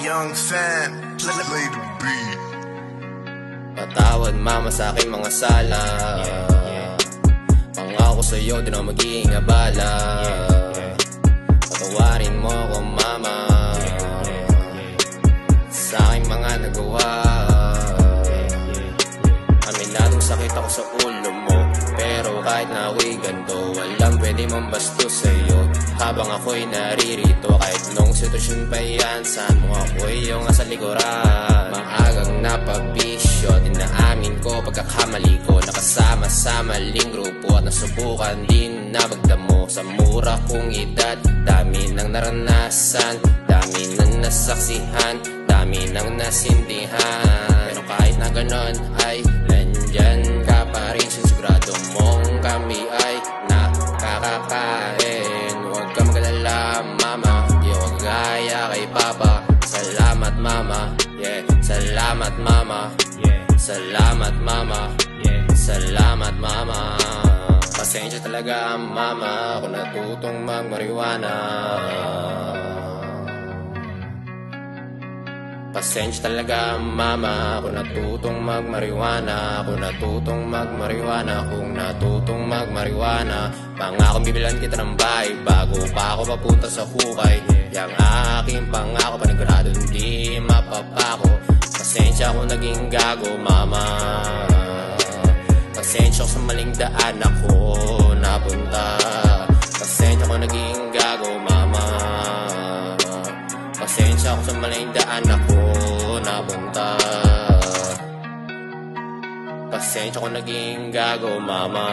Young fan, play the beat. Patawad mama sa aking mga sala. Pangako sa'yo di na magiging abala. Patawarin mo ako mama sa aking mga nagawa. Aminadong sakit ako sa ulo mo, pero kahit na ako'y ganito, walang pwede mong bastos sa'yo. Habang ako'y naririto, kahit nung sitwasyon pa yan, saan mo ako'y iyong nasa likuran. Maagang napabisyo, dinaamin ko pagkakamali ko. Nakasama sa maling grupo at nasubukan din na magdamo. Sa mura kong edad, dami nang naranasan, dami nang nasaksihan, dami nang nasindihan. Pero kahit na ganon ay nandyan ka pa rin. Sigurado mong kami ay nakakakain. Huwag ka magalala mama, di ako gaya kay papa. Salamat mama, yeah. Salamat mama, yeah. Salamat mama, yeah. Salamat mama. Pasensya talaga mama kung natutong magmariwana. Pasensya talaga mama kung natutong magmariwana. Kung natutong magmariwana, kung natutong magmariwana. Pangako bibilan kita ng bahay bago pa ako papunta sa hukay. Yang aking pangako panigurado hindi mapapako. Pasensya kung naging gago mama. Pasensya kung sa maling daan ako napunta. Pasensya kung naging gago mama. Pasensya kung sa maling daan ako napunta. Pasensya kung naging gago mama.